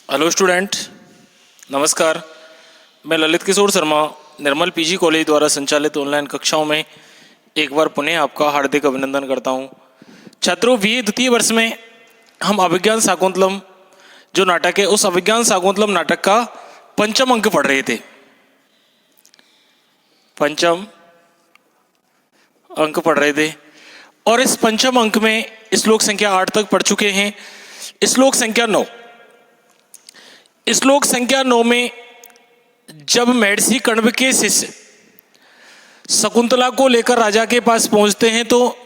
Hello student, नमस्कार। मैं ललित किशोर शर्मा निर्मल PG college द्वारा संचालित ऑनलाइन कक्षाओं में एक बार पुनः आपका हार्दिक अभिनंदन करता हूं। छात्रों, बीए द्वितीय वर्ष में हम अभिज्ञान शाकुंतलम जो नाटक है, उस अभिज्ञान शाकुंतलम नाटक का पंचम अंक पढ़ रहे थे। पंचम अंक पढ़ रहे थे और इस पंचम अंक में श्लोक संख्या 8 तक पढ़ चुके हैं। श्लोक संख्या 9, श्लोक संख्या 9 में जब महर्षि कण्व के शिष्य शकुंतला को लेकर राजा के पास पहुंचते हैं तो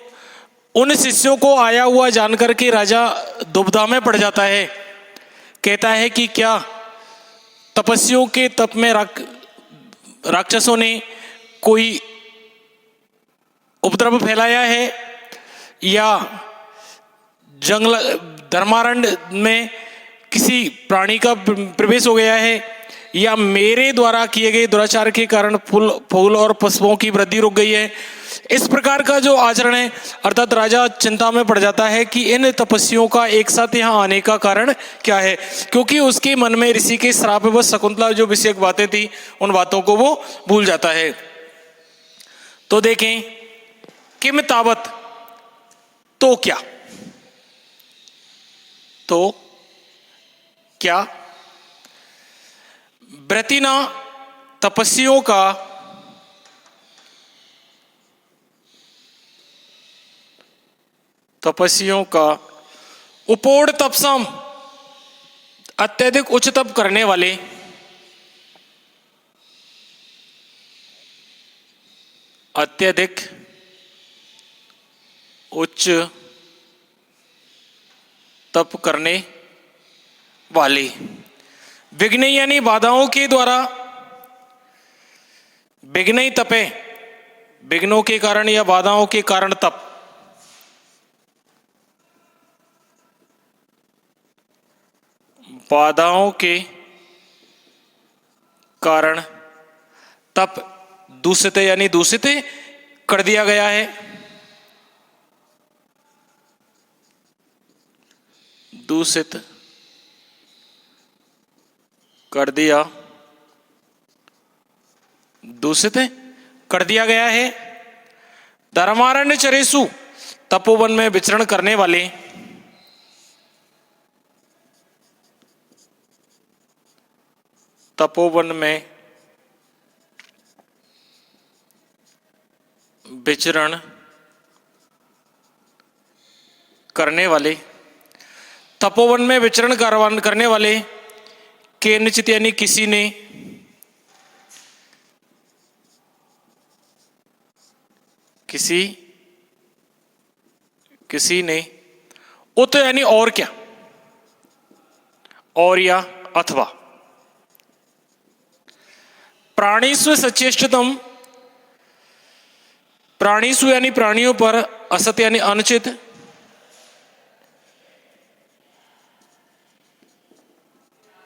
उन शिष्यों को आया हुआ जानकर के राजा दुविधा में पड़ जाता है। कहता है कि क्या तपस्वियों के तप में राक्षसों ने कोई उपद्रव फैलाया है या जंगल धर्मारण्य में किसी प्राणी का प्रवेश हो गया है या मेरे द्वारा किए गए दुराचार के कारण फूल और पशुओं की वृद्धि रुक गई है। इस प्रकार का जो आचरण है, अर्थात राजा चिंता में पड़ जाता है कि इन तपस्वियों का एक साथ यहाँ आने का कारण क्या है, क्योंकि उसके मन में ऋषि के श्राप व शकुंतला जो विषयक बातें थी उन बातों को वो भूल जाता है। तो देखें, किम तावत, तो क्या, तो क्या व्रतिना तपस्वियों का उपोड़ तपसम, अत्यधिक उच्च तप करने वाले, अत्यधिक उच्च तप करने वाले, विघ्न यानी बाधाओं के द्वारा, विघ्न तपे, विघ्नों के कारण या बाधाओं के कारण तप, बाधाओं के कारण तप दूषित यानी दूषित कर दिया गया है। दूषित कर दिया, दूषित कर दिया गया है। धर्मारण्य चरेसु, तपोवन में विचरण करने वाले, तपोवन में विचरण करने वाले, तपोवन में विचरण करने वाले के निश्चित यानी किसी ने, किसी ने, उत यानी और क्या, और या अथवा, प्राणीस्व सचेष्टतम, प्राणीस्व यानी प्राणियों पर, असत यानी अनुचित,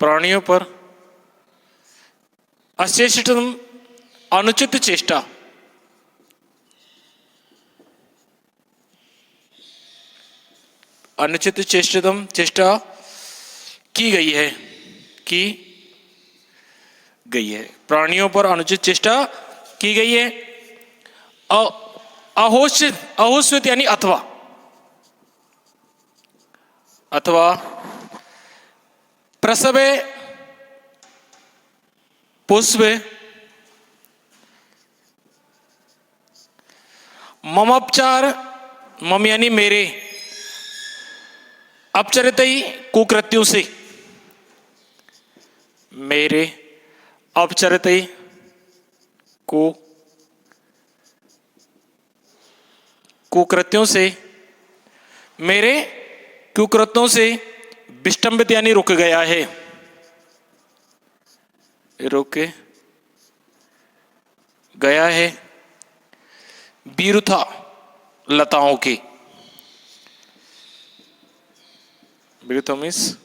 प्राणियों पर अचेष्टतम अनुचित चेष्टा, अनुचित चेष्टतम चेष्टा की गई है, प्राणियों पर अनुचित चेष्टा की गई है। अहोस्वित यानी अथवा, प्रसवे पुष्पे, ममपचार, मम यानी मेरे, अपचरितई कुकृत्यों से, मेरे अपचरितई कुकृत्यों से, मेरे कुकृत्यों से विष्टम्बित यानी रुक गया है, रुक गया है। बीरुथा लताओं की, बीरुथा मीन्स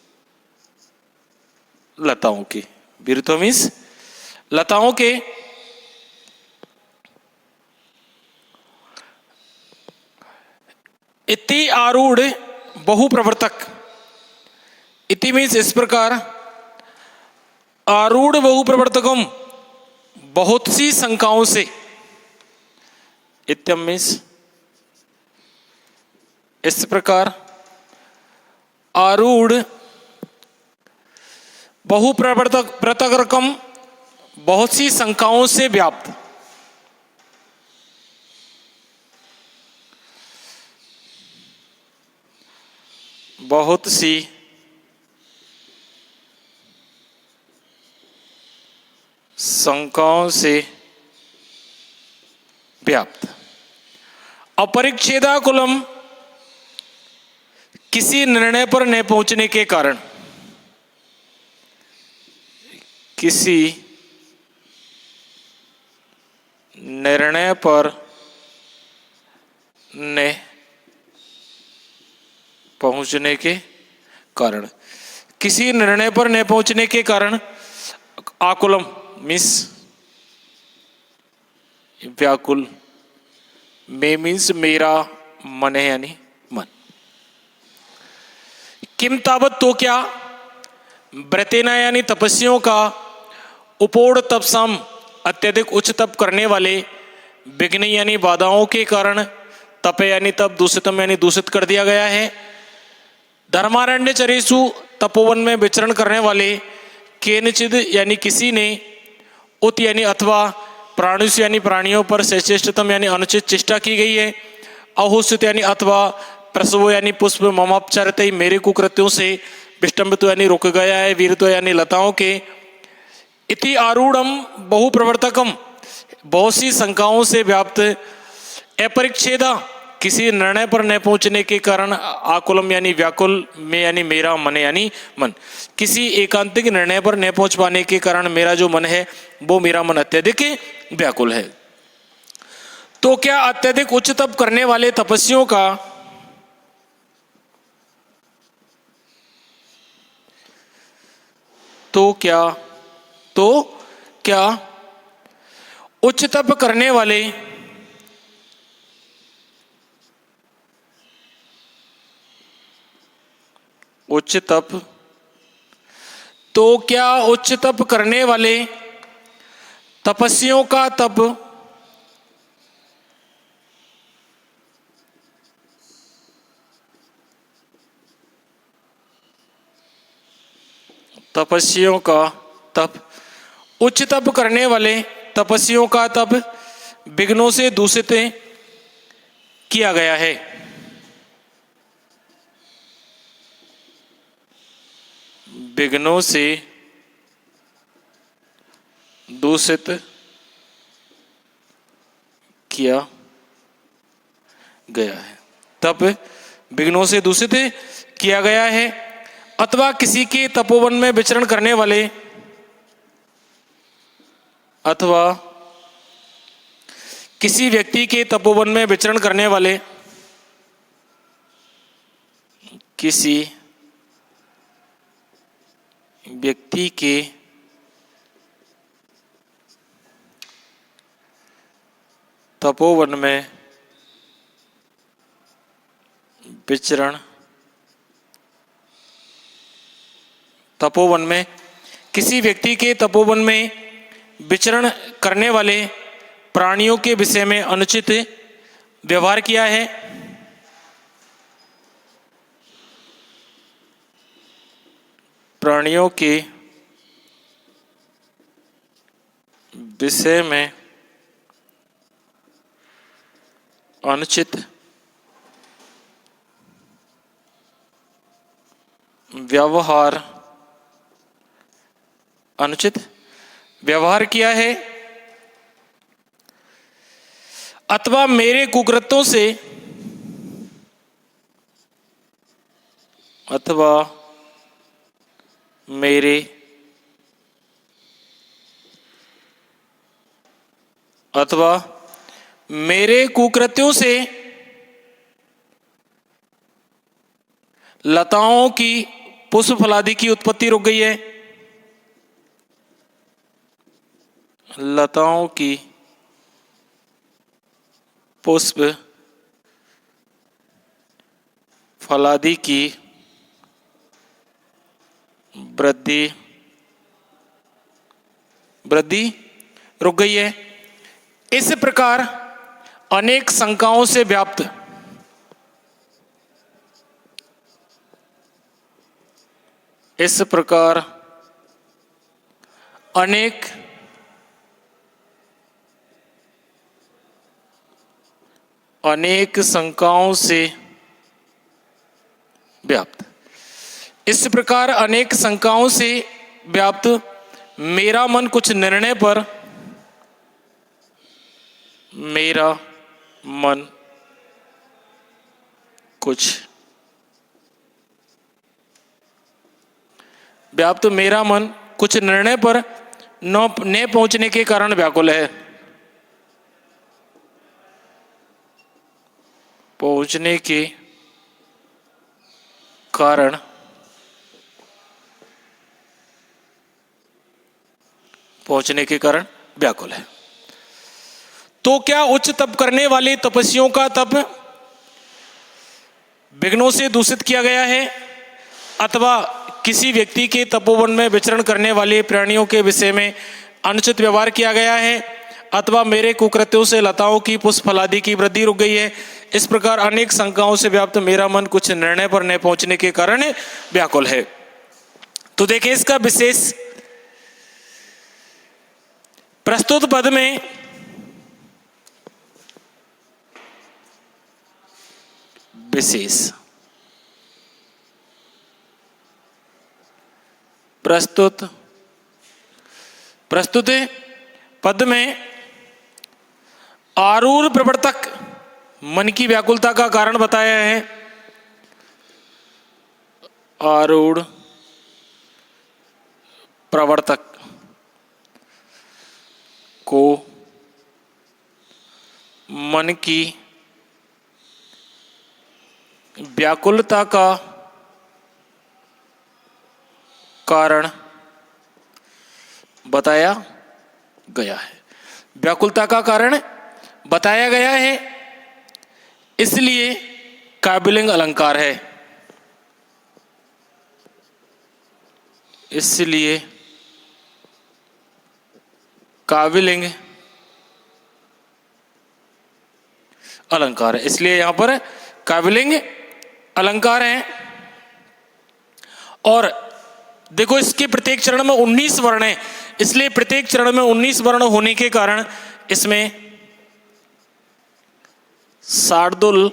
लताओं की, बीरुथा मीन्स लताओं के, इति आरूढ़ बहुप्रवर्तक, इति मीन्स इस प्रकार, आरूढ़ बहुप्रवर्तकम, बहुत सी शंकाओं से, इत्यम मीन्स इस प्रकार, आरूढ़ बहुप्रवर्तकम, बहुत सी शंकाओं से व्याप्त, बहुत सी शंकाओं से व्याप्त, अपरिच्छेदाकुलम, किसी निर्णय पर न पहुंचने के कारण, किसी निर्णय पर न पहुंचने के कारण, किसी निर्णय पर न पहुंचने के कारण, आकुलम मीन्स व्याकुल, में मीन्स मेरा मन है यानी मन, किम तावत तो क्या, व्रतेना यानी तपस्वियों का, उपोड़ तपसम अत्यधिक उच्च तप करने वाले, विघ्न यानी बाधाओं के कारण, तप यानी तप, दूषितम यानी दूषित कर दिया गया है, धर्मारण्य चरेसु तपोवन में विचरण करने वाले, केनचिद यानी किसी ने, उत यानी अथवा, प्राणुष यानी प्राणियों पर श्रेष्ठतम यानी अनुचित चेष्टा की गई है, अहुसित यानी अथवा, प्रसव यानी पुष्प, ममापचरत मेरे कुकृत्यों से, विष्टम्बित यानी रुक गया है, वीरत्व यानी लताओं के, इति आरूढ़म बहुप्रवर्तकम, बहुत सी शंकाओं से व्याप्त, अपरिच्छेदा, किसी निर्णय पर न पहुंचने के कारण, आकुलम यानी व्याकुल, में यानी मेरा, मन यानी मन, किसी एकांतिक निर्णय पर न पहुंच पाने के कारण मेरा जो मन है वो मेरा मन अत्यधिक व्याकुल है। तो क्या अत्यधिक उच्च तप करने वाले तपस्वियों का तो क्या उच्च तप करने वाले उच्च तप करने वाले तपस्वियों का तप उच्च तप करने वाले तपस्वियों का तप विघ्नों से दूषित किया गया है, विघ्नों से दूषित किया गया है, तप विघ्नों से दूषित किया गया है, अथवा किसी के तपोवन में विचरण करने वाले, अथवा किसी व्यक्ति के तपोवन में विचरण करने वाले, किसी व्यक्ति के तपोवन में विचरण, तपोवन में किसी व्यक्ति के तपोवन में विचरण करने वाले प्राणियों के विषय में अनुचित व्यवहार किया है, प्राणियों के विषय में अनुचित व्यवहार किया है, अथवा मेरे कुकृत्यों से, अथवा मेरे कुकृत्यों से लताओं की पुष्प फलादि की उत्पत्ति रुक गई है, लताओं की पुष्प फलादि की वृद्धि वृद्धि रुक गई है। इस प्रकार अनेक शंकाओं से व्याप्त इस प्रकार अनेक शंकाओं से व्याप्त इस प्रकार अनेक शंकाओं से व्याप्त मेरा मन कुछ निर्णय पर न पहुंचने के कारण व्याकुल है। पहुंचने के कारण व्याकुल है। तो क्या उच्च तप करने वाले तपस्वियों का तप विघ्नों से दूषित किया गया है, अथवा किसी व्यक्ति के तपोवन में विचरण करने वाले प्राणियों के विषय में अनुचित व्यवहार किया गया है, अथवा मेरे कुकृत्यों से लताओं की पुष्प फलादि की वृद्धि रुक गई है। इस प्रकार अनेक शंकाओं से व्याप्त मेरा मन कुछ निर्णय पर न पहुंचने के कारण व्याकुल है। तो देखिए इसका विशेष प्रस्तुत पद में प्रस्तुत पद में आरूढ़ प्रवर्तक मन की व्याकुलता का कारण बताया है। आरूढ़ प्रवर्तक को मन की व्याकुलता का कारण बताया गया है। व्याकुलता का कारण बताया गया है, इसलिए काव्यलिंग अलंकार है। इसलिए काव्यलिंग अलंकार है। इसलिए यहां पर काव्यलिंग अलंकार है। और देखो इसके प्रत्येक चरण में 19 वर्ण है, इसलिए प्रत्येक चरण में 19 वर्ण होने के कारण इसमें शार्दूल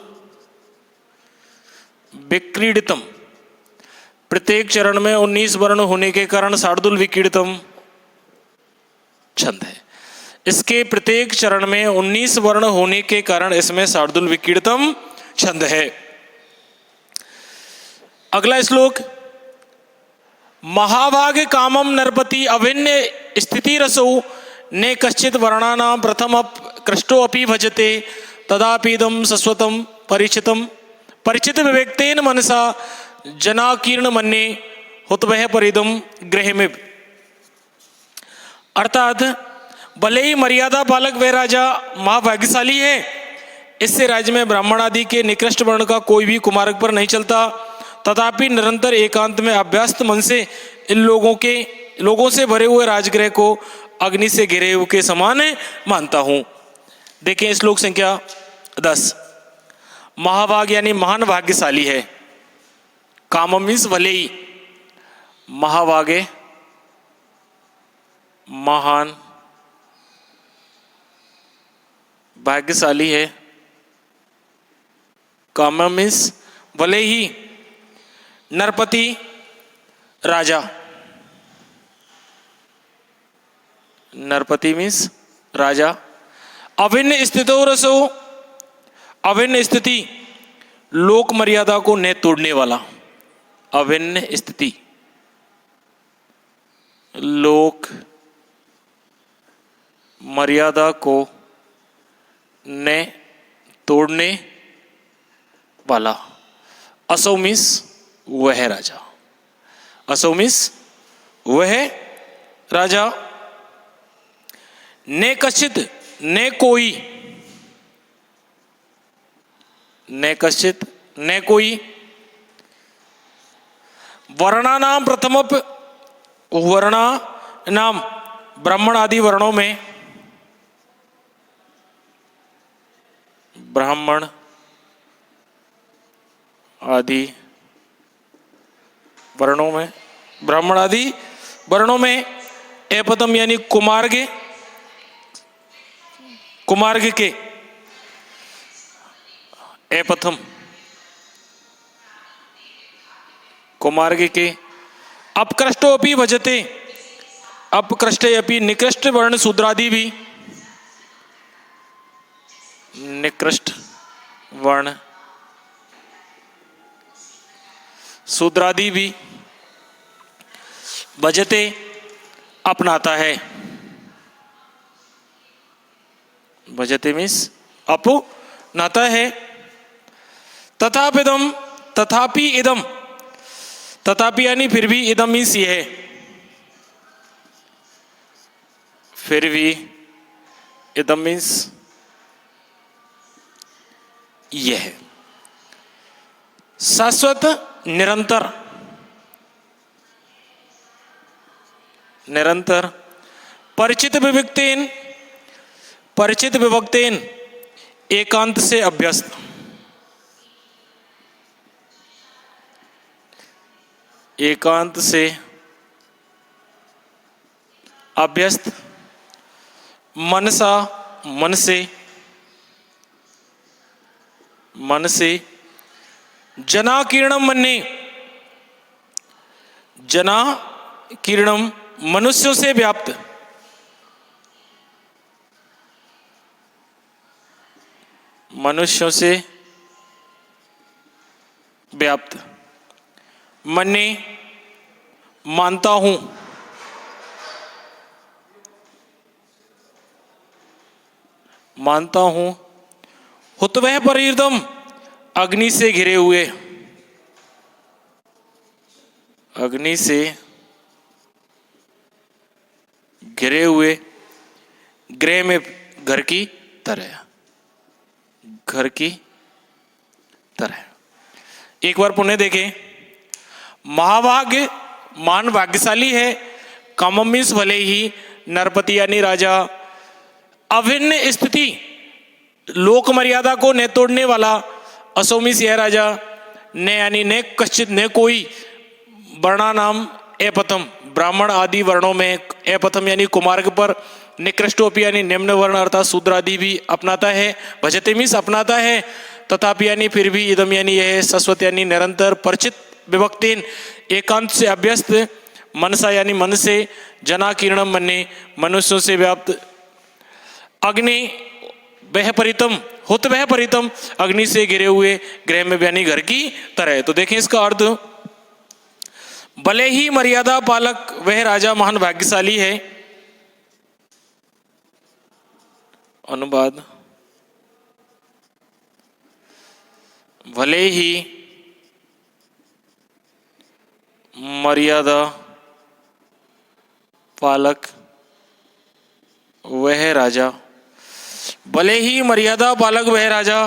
विक्रीडितम, प्रत्येक चरण में 19 वर्ण होने के कारण शार्दूल विक्रीडितम छंद है। इसके प्रत्येक चरण में 19 वर्ण होने के कारण इसमें शार्दूल विक्रीडितम छंद है। अगला श्लोक, महाभाग कामम नरपति अभिन्न स्थिति रसो ने कश्चित वर्णानां प्रथम कृष्टो अपि भजते तदापीदम सस्वतम परिचित विवेक्तेन मनसा जनाकीर्ण मन्ये हुतवह परिदम गृहमिव। अर्थात भले ही मर्यादा पालक वह राजा महाभाग्यशाली है, इससे राज्य में ब्राह्मण आदि के निकृष्ट वर्ण का कोई भी कुमार्ग पर नहीं चलता, तथापि निरंतर एकांत में अभ्यस्त मन से इन लोगों से भरे हुए राजगृह को अग्नि से घिरे हुए के समान मानता हूं। देखें श्लोक संख्या 10, महाभाग यानी महान भाग्यशाली है। कामम मीन्स भले ही, महाभागे महान भाग्यशाली है। कामम मीन्स भले ही, नरपति राजा, नरपति मीन्स राजा, अभिन्न स्थितो रसो, अभिन्न स्थिति लोक मर्यादा को न तोड़ने वाला, अभिन्न स्थिति लोक मर्यादा को न तोड़ने वाला। असौ मीन्स वह राजा, असौ मीन्स वह राजा, ने कश्चित ने कोई, ने कश्चित ने कोई, वर्णा नाम प्रथम, वर्णा नाम ब्राह्मण आदि वर्णों में, ब्राह्मण आदि वर्णों में, ब्राह्मण आदि वर्णों में एपतम यानी कुमार्ग, कुमार्ग के एपथम, कुमार्ग के अपकृष्टोपि भजते, अपकृष्टे अपि निकृष्ट वर्ण शूद्रादि भी, निकृष्ट वर्ण शूद्रादि भी भजते अपनाता है। भजते मीन्स अपनाता है। तथापिदम, तथापि इदम, तथापि यानी फिर भी, इदम मीन्स ये है, फिर भी, इदम मीन्स यह है। शाश्वत निरंतर, निरंतर परिचित विभक्तेन, परिचित विभक्तेन एकांत से अभ्यस्त, एकांत से अभ्यस्त मनसा, मन से, मन से जनाकीर्णम मन्ने, जनाकीर्णम मनुष्यों से व्याप्त, मनुष्यों से व्याप्त, मन्ने मानता हूं, मानता हूं, हुतवह परिर्दम अग्नि से घिरे हुए, अग्नि से घिरे हुए, गृह में घर की तरह, घर की तरह। एक बार पुनः देखें, महाभाग्य मान भाग्यशाली है, कामम मीन्स भले ही, नरपति यानी राजा, अभिन्न स्थिति लोक मर्यादा को न तोड़ने वाला, असोमिस यह राजा, न यानी न कश्चित न कोई, वर्णा नाम एपथम ब्राह्मण आदि वर्णों में एपथम यानी कुमार्ग पर, निकृष्टोपि यानी निम्न वर्ण अर्थात शूद्र आदि भी अपनाता है, भजते मीन्स अपनाता है, तथापि यानी फिर भी, इदम यानी यह, शाश्वत यानी निरंतर, परिचित विभक्तिन एकांत से अभ्यस्त, मनसा यानी मन से, जनाकीर्णम मन्ने मनुष्यों से व्याप्त, अग्नि वह परितम, हुत वह परितम अग्नि से घिरे हुए, गृह में यानी घर की तरह। तो देखें इसका अर्थ, भले ही मर्यादा पालक वह राजा महान भाग्यशाली है। अनुवाद, भले ही मर्यादा पालक वह राजा, भले ही मर्यादा पालक वह राजा,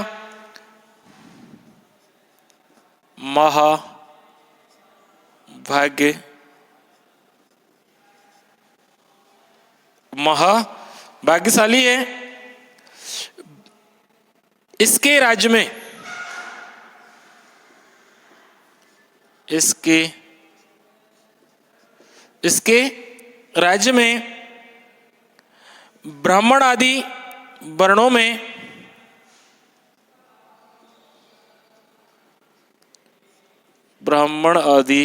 महा भाग्य, महा भाग्यशाली है, इसके राज्य में, इसके राज्य में ब्राह्मण आदि वर्णों में ब्राह्मण आदि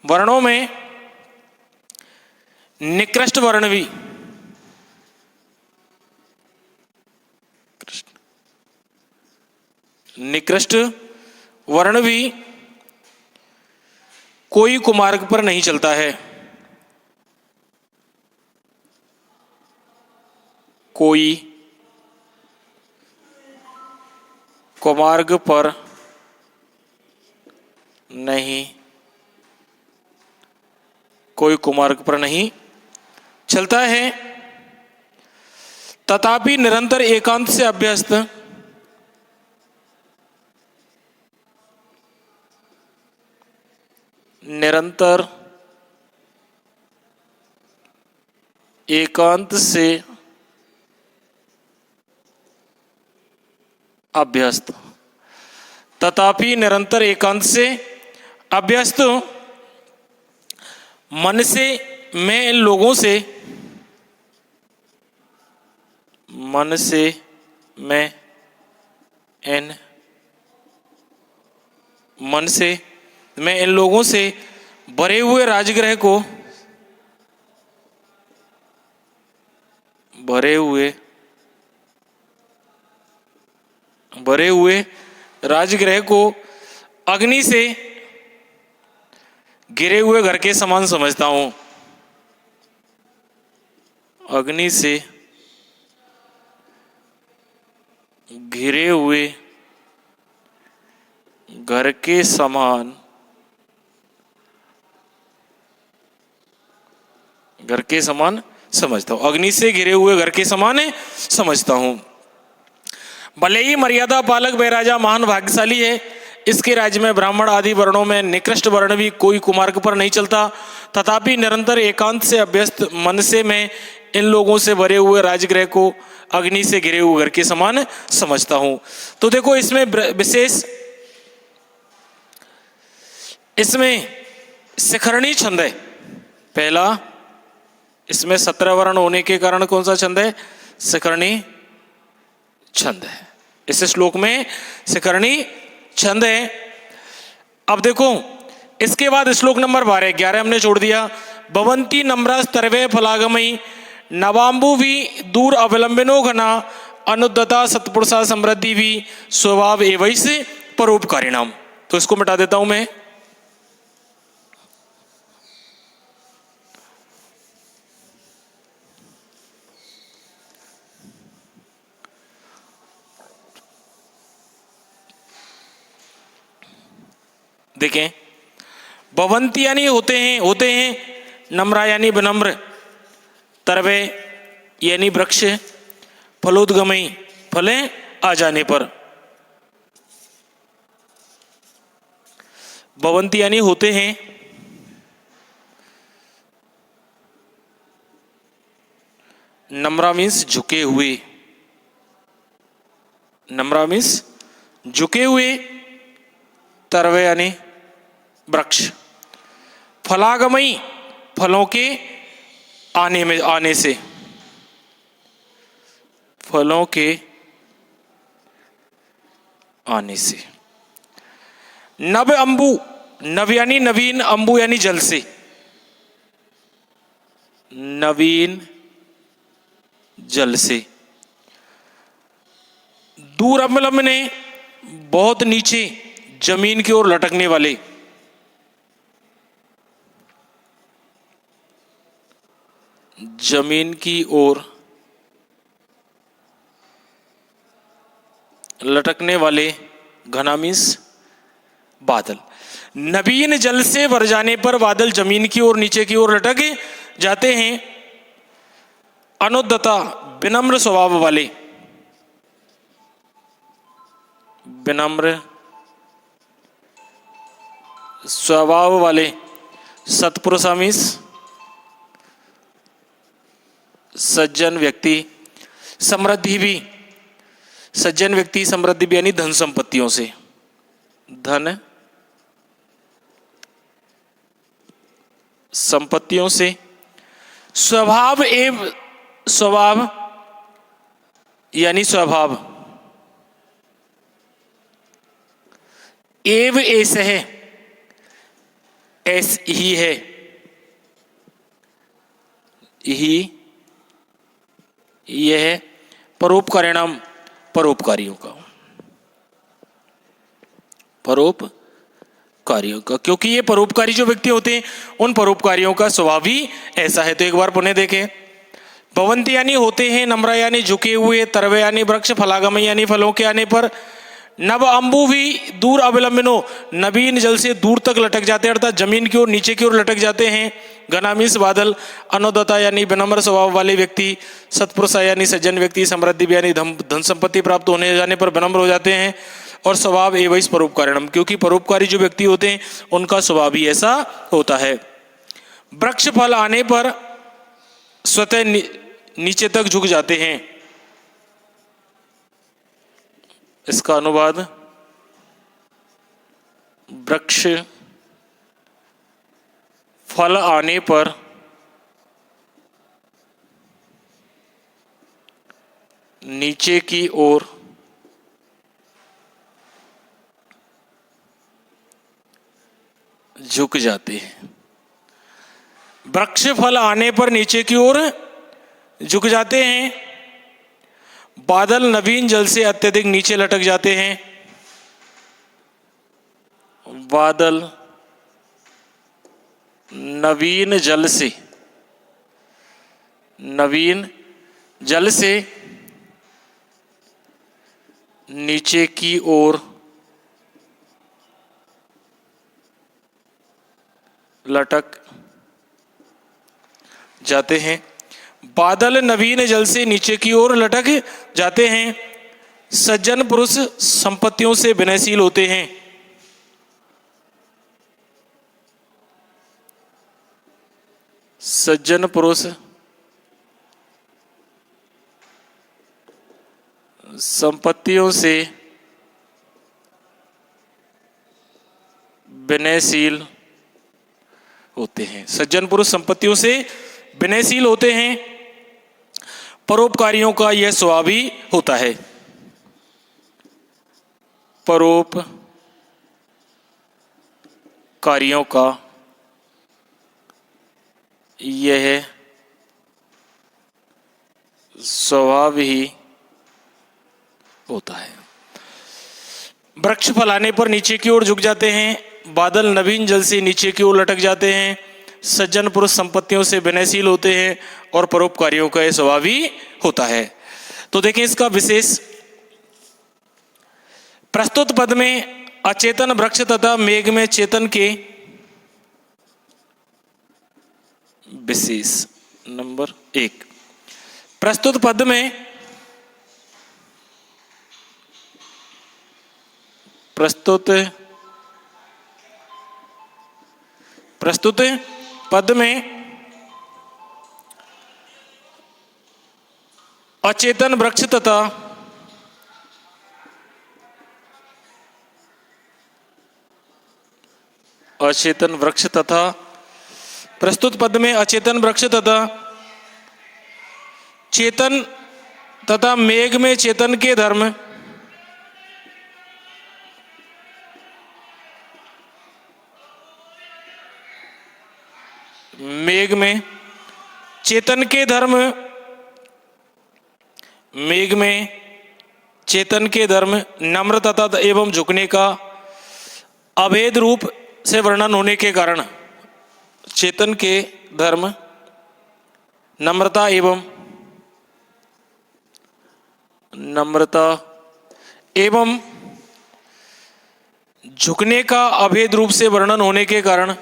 वर्णों में निकृष्ट वर्ण भी, निकृष्ट वर्ण भी कोई कुमार्ग पर नहीं चलता है, कोई कुमार्ग पर नहीं, कोई कुमार्ग पर नहीं चलता है, तथापि निरंतर एकांत से अभ्यस्त, निरंतर एकांत से अभ्यस्त, तथापि निरंतर एकांत से अभ्यस्त मन से मैं इन लोगों से, मन से मैं इन, मन से मैं इन लोगों से भरे हुए राजगृह को, भरे हुए राजगृह को अग्नि से घिरे हुए घर के समान समझता हूं। अग्नि से घिरे हुए घर के समान, घर के समान समझता हूं। अग्नि से घिरे हुए घर के समान समझता हूं। भले ही मर्यादा पालक वह राजा महान भाग्यशाली है, इसके राज्य में ब्राह्मण आदि वर्णों में निकृष्ट वर्ण भी कोई कुमार्ग पर नहीं चलता, तथापि निरंतर एकांत से अभ्यस्त मन से मैं इन लोगों से भरे हुए राजगृह को अग्नि से घिरे हुए घर के समान समझता हूं। तो देखो इसमें विशेष, इसमें शिखरणी छंद है पहला। इसमें 17 वर्ण होने के कारण कौन सा छंद है? शिखरणी छंद है। इस श्लोक में शिखरणी छंद है। अब देखो इसके बाद श्लोक नंबर 12, 11 हमने छोड़ दिया। भवंती नम्रा स्तर्वे फलागमयी नवाम्बु भी दूर अवलंबिनो घना अनुद्दता सत्पुरुषा समृद्धि भी स्वभाव एवं से परोपकारिणाम। तो इसको मिटा देता हूं मैं। देखें, भवंती यानी होते हैं, नम्रा यानी विनम्र, तरवे यानी वृक्ष, फलोद्गमयी फलें आ जाने पर। भवंती यानी होते हैं, नम्रा मीन्स झुके हुए, नम्रा मीन्स झुके हुए, तरवे यानी वृक्ष, फलागमयी फलों के आने से, फलों के आने से। नव अंबु, नव यानी नवीन, अंबु यानी जल से, नवीन जल से। दूर अवलंबने बहुत नीचे जमीन की ओर लटकने वाले, जमीन की ओर लटकने वाले, घना मीन्स बादल। नवीन जल से भर जाने पर बादल जमीन की ओर नीचे की ओर लटक जाते हैं। अनुद्दता विनम्र स्वभाव वाले, विनम्र स्वभाव वाले, सत्पुरुषा मीन्स सज्जन व्यक्ति, समृद्धि भी, सज्जन व्यक्ति समृद्धि भी यानी धन संपत्तियों से, धन संपत्तियों से। स्वभाव एवं स्वभाव यानी स्वभाव, एव ऐसे है, ऐस ही है, ही यह है परोपकारिणाम, परोपकारियों का, परोपकारियों का, क्योंकि ये परोपकारी जो व्यक्ति होते हैं उन परोपकारियों का स्वभाव ही ऐसा है। तो एक बार पुनः देखें। भवंती यानी होते हैं, नम्रा यानी झुके हुए, तरवे यानी वृक्ष, फलागमयी यानी फलों के आने पर, नव अंबु भी दूर अवलंबिनो नवीन जल से दूर तक लटक जाते हैं, अर्थात जमीन की ओर नीचे की ओर लटक जाते हैं। घना मीन्स बादल। अनुदता यानी विनम्र स्वभाव वाले व्यक्ति, सत्पुरुषा यानी सज्जन व्यक्ति, समृद्धि यानी धन संपत्ति प्राप्त होने जाने पर विनम्र हो जाते हैं। और स्वभाव एवं परोपकारिणम, क्योंकि परोपकारी जो व्यक्ति होते हैं उनका स्वभाव ही ऐसा होता है। वृक्ष फल आने पर स्वतः नीचे तक झुक जाते हैं। इसका अनुवाद, वृक्ष फल आने पर नीचे की ओर झुक जाते हैं। वृक्ष फल आने पर नीचे की ओर झुक जाते हैं। बादल नवीन जल से अत्यधिक नीचे लटक जाते हैं। बादल नवीन जल से नीचे की ओर लटक जाते हैं। बादल नवीन जल से नीचे की ओर लटक जाते हैं। सज्जन पुरुष संपत्तियों से विनयशील होते हैं। सज्जन पुरुष संपत्तियों से विनयशील होते हैं। सज्जन पुरुष संपत्तियों से विनयशील होते हैं। परोपकारियों का यह स्वभाव ही होता है। परोपकारियों का यह स्वभाव ही होता है। वृक्ष फलाने पर नीचे की ओर झुक जाते हैं। बादल नवीन जल से नीचे की ओर लटक जाते हैं। सज्जन पुरुष संपत्तियों से विनयशील होते हैं और परोपकारियों का यह स्वभाव ही होता है। तो देखें इसका विशेष, प्रस्तुत पद में अचेतन वृक्ष तथा मेघ में चेतन के विशेष। नंबर 1, प्रस्तुत पद में प्रस्तुत पद में अचेतन वृक्ष तथा प्रस्तुत पद में अचेतन वृक्ष तथा चेतन तथा मेघ में चेतन के धर्म मेघ में चेतन के धर्म नम्र तथा एवं झुकने का अभेद रूप से वर्णन होने के कारण, चेतन के धर्म नम्रता एवं झुकने का अभेद रूप से वर्णन होने के कारण,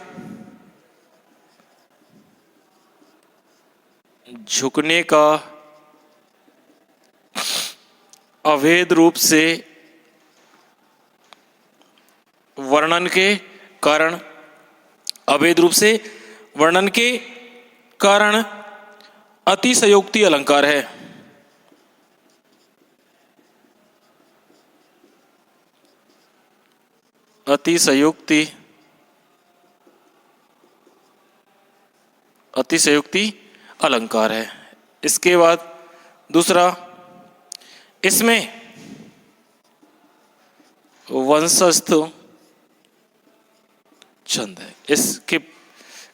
झुकने का अभेद रूप से वर्णन के कारण, अतिशयोक्ति अलंकार है। अतिशयोक्ति अलंकार है। इसके बाद दूसरा, इसमें वंशस्थ छंद है।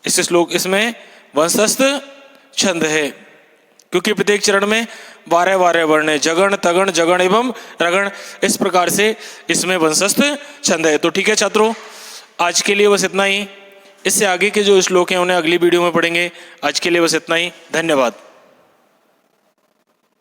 इस श्लोक इसमें वंशस्थ छंद है, क्योंकि प्रत्येक चरण में 12 वर्ण है, जगण तगण जगण एवं रगण, इस प्रकार से इसमें वंशस्थ छंद है। तो ठीक है छात्रों, आज के लिए बस इतना ही। इससे आगे के जो श्लोक हैं उन्हें अगली वीडियो में पढ़ेंगे। आज के लिए बस इतना ही। धन्यवाद।